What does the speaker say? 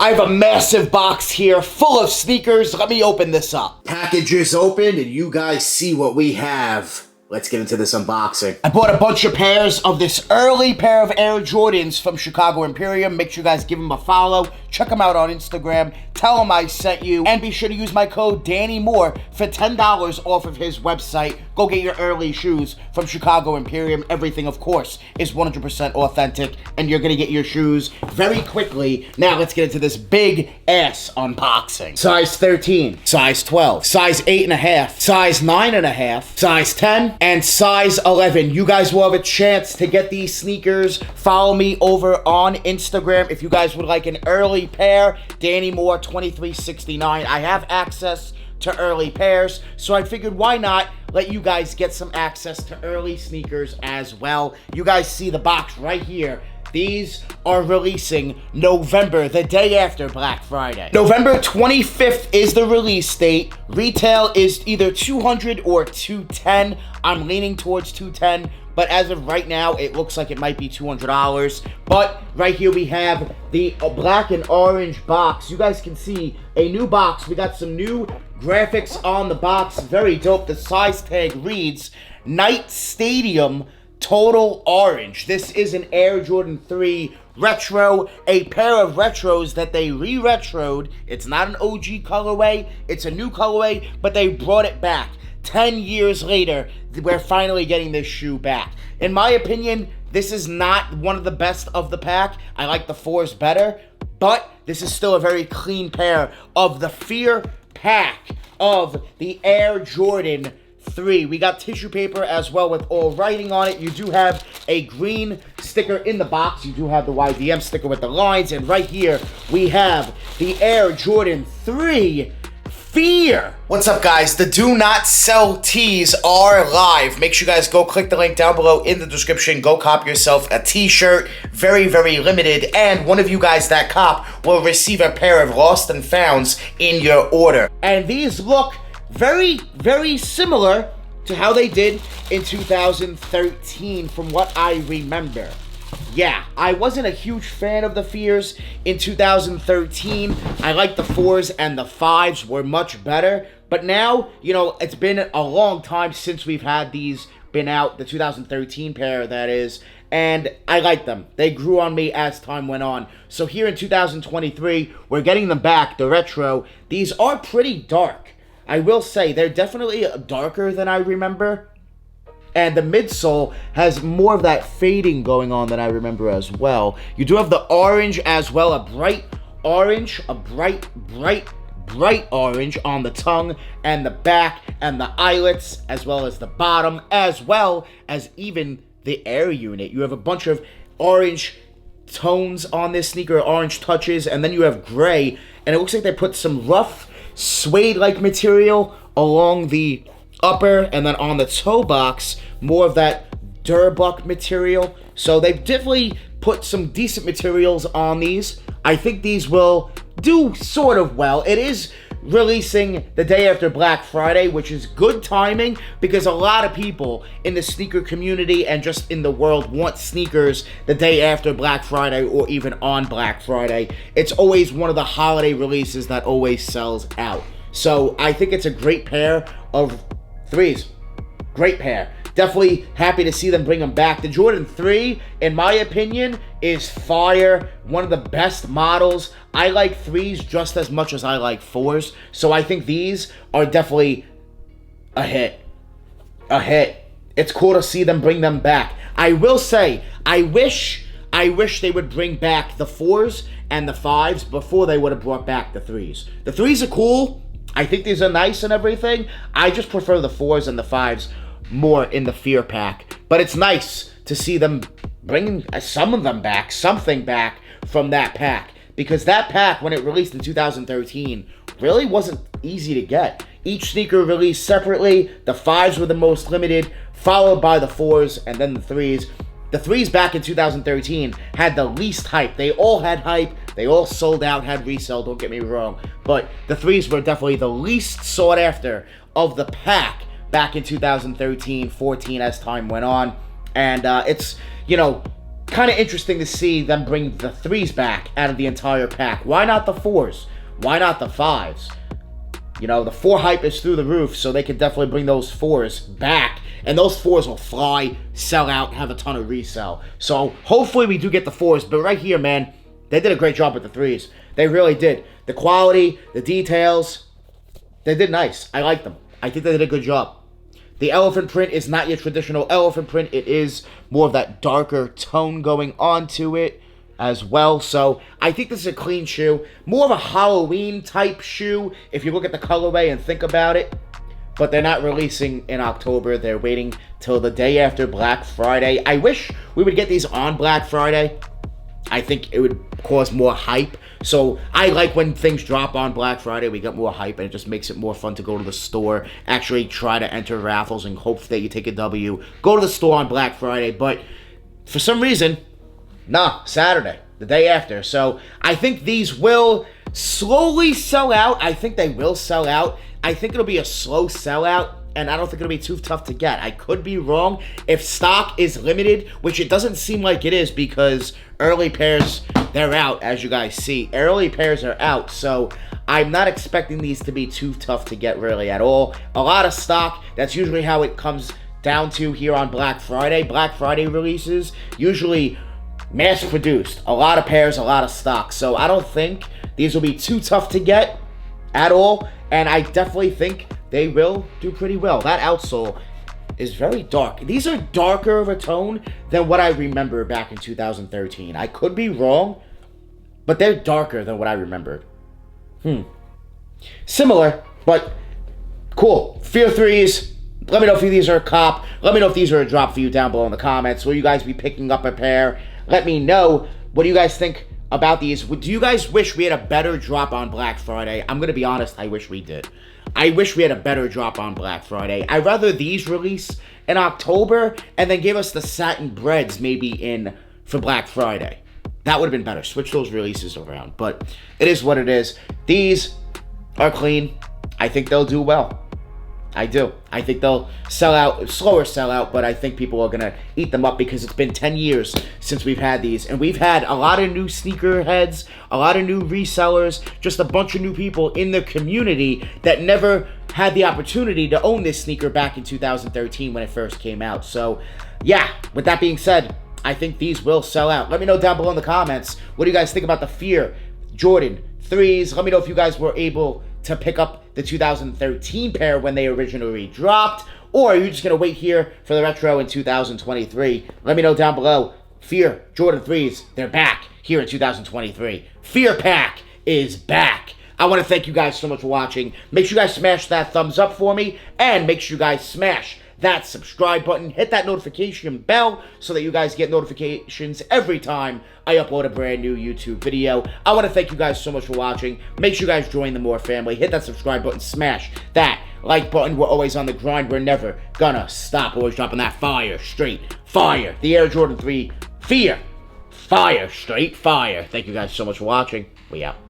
I have a massive box here full of sneakers. Let me open this up. Package is opened and you guys see what we have. Let's get into this unboxing. I bought a bunch of pairs of this early pair of Air Jordans from Chicago Imperium. Make sure you guys give them a follow. Check them out on Instagram. Tell them I sent you. And be sure to use my code Danny Moore for $10 off of his website. Go get your early shoes from Chicago Imperium. Everything, of course, is 100% authentic. And you're going to get your shoes very quickly. Now, let's get into this big ass unboxing. Size 13, size 12, size 8.5, size 9.5, size 10, and size 11. You guys will have a chance to get these sneakers. Follow me over on Instagram if you guys would like an early pair. Danny Moore 2369. I have access to early pairs, so I figured why not let you guys get some access to early sneakers as well. You guys see the box right here. These are releasing November, the day after Black Friday. November 25th is the release date. Retail is either $200 or $210. I'm leaning towards $210, but as of right now, it looks like it might be $200. But right here we have the black and orange box. You guys can see a new box. We got some new graphics on the box. Very dope. The size tag reads Night Stadium Total Orange. This is an Air Jordan 3 Retro, a pair of retros that they re-retroed. It's not an OG colorway, it's a new colorway, but they brought it back. 10 years later, we're finally getting this shoe back. In my opinion, this is not one of the best of the pack. I like the 4s better, but this is still a very clean pair of the Fear pack of the Air Jordan 3. We got tissue paper as well with all writing on it. You do have a green sticker in the box. You do have the YDM sticker with the lines. And right here, we have the Air Jordan 3 Fear. What's up, guys? The Do Not Sell tees are live. Make sure you guys go click the link down below in the description. Go cop yourself a t-shirt. Very, very limited. And one of you guys that cop will receive a pair of Lost and Founds in your order. And these look very, very similar to how they did in 2013 from what I remember. Yeah, I wasn't a huge fan of the Fears in 2013. I liked the 4s and the 5s were much better. But now, you know, it's been a long time since we've had these been out, the 2013 pair that is, and I like them. They grew on me as time went on. So here in 2023, we're getting them back, the retro. These are pretty dark. I will say, they're definitely darker than I remember. And the midsole has more of that fading going on than I remember as well. You do have the orange as well, a bright orange, a bright orange on the tongue and the back and the eyelets, as well as the bottom, as well as even the air unit. You have a bunch of orange tones on this sneaker, orange touches, and then you have gray. And it looks like they put some rough suede-like material along the upper, and then on the toe box, more of that Durbuck material. So they've definitely put some decent materials on these. I think these will do sort of well. It is releasing the day after Black Friday, which is good timing because a lot of people in the sneaker community and just in the world want sneakers the day after Black Friday or even on Black Friday. It's always one of the holiday releases that always sells out. So I think it's a great pair of 3s. Great pair. Definitely happy to see them bring them back. The Jordan 3, in my opinion, is fire. One of the best models. I like 3s just as much as I like 4s. So I think these are definitely a hit. A hit. It's cool to see them bring them back. I will say, I wish they would bring back the 4s and the 5s before they would have brought back the 3s. The 3s are cool. I think these are nice and everything. I just prefer the 4s and the 5s more in the Fear pack. But it's nice to see them bringing some of them back, something back from that pack. Because that pack, when it released in 2013, really wasn't easy to get. Each sneaker released separately. The 5s were the most limited, followed by the 4s and then the 3s. The 3s back in 2013 had the least hype. They all had hype. They all sold out, had resale, don't get me wrong. But the 3s were definitely the least sought after of the pack back in 2013, 14 as time went on. And it's, you know, kind of interesting to see them bring the 3s back out of the entire pack. Why not the 4s? Why not the 5s? You know, the 4 hype is through the roof, so they could definitely bring those 4s back. And those 4s will fly, sell out, have a ton of resell. So hopefully we do get the 4s. But right here, man, they did a great job with the 3s. They really did. The quality, the details, they did nice. I like them. I think they did a good job. The elephant print is not your traditional elephant print. It is more of that darker tone going on to it as well. So I think this is a clean shoe. More of a Halloween type shoe if you look at the colorway and think about it. But they're not releasing in October. They're waiting till the day after Black Friday. I wish we would get these on Black Friday. I think it would cause more hype. So I like when things drop on Black Friday, we get more hype, and it just makes it more fun to go to the store, actually try to enter raffles and hope that you take a W. Go to the store on Black Friday, but for some reason, nah, Saturday, the day after. So I think these will slowly sell out. I think they will sell out. I think it'll be a slow sellout, and I don't think it'll be too tough to get. I could be wrong. If stock is limited, which it doesn't seem like it is because early pairs, they're out, as you guys see. Early pairs are out, so I'm not expecting these to be too tough to get really at all. A lot of stock, that's usually how it comes down to here on Black Friday. Black Friday releases, usually mass-produced. A lot of pairs, a lot of stock. So I don't think these will be too tough to get at all, and I definitely think they will do pretty well. That outsole is very dark. These are darker of a tone than what I remember back in 2013. I could be wrong, but they're darker than what I remembered. Similar, but cool. Fear 3s. Let me know if these are a cop. Let me know if these are a drop for you down below in the comments. Will you guys be picking up a pair? Let me know. What do you guys think about these? Do you guys wish we had a better drop on Black Friday? I'm going to be honest, I wish we did. I wish we had a better drop on Black Friday. I'd rather these release in October and then give us the satin breads maybe in for Black Friday. That would have been better. Switch those releases around. But it is what it is. These are clean. I think they'll do well. I do. I think they'll sell out, slower sell out, but I think people are going to eat them up because it's been 10 years since we've had these. And we've had a lot of new sneaker heads, a lot of new resellers, just a bunch of new people in the community that never had the opportunity to own this sneaker back in 2013 when it first came out. So, yeah, with that being said, I think these will sell out. Let me know down below in the comments, what do you guys think about the Fear Jordan 3s? Let me know if you guys were able to pick up the 2013 pair when they originally dropped, or are you just going to wait here for the retro in 2023? Let me know down below. Fear Jordan 3s, they're back here in 2023. Fear Pack is back. I want to thank you guys so much for watching. Make sure you guys smash that thumbs up for me, and make sure you guys smash that subscribe button. Hit that notification bell so that you guys get notifications every time I upload a brand new YouTube video. I want to thank you guys so much for watching. Make sure you guys join the More family. Hit that subscribe button. Smash that like button. We're always on the grind. We're never gonna stop. Always dropping that fire, straight fire. The Air Jordan 3 Fear. Fire, straight fire. Thank you guys so much for watching. We out.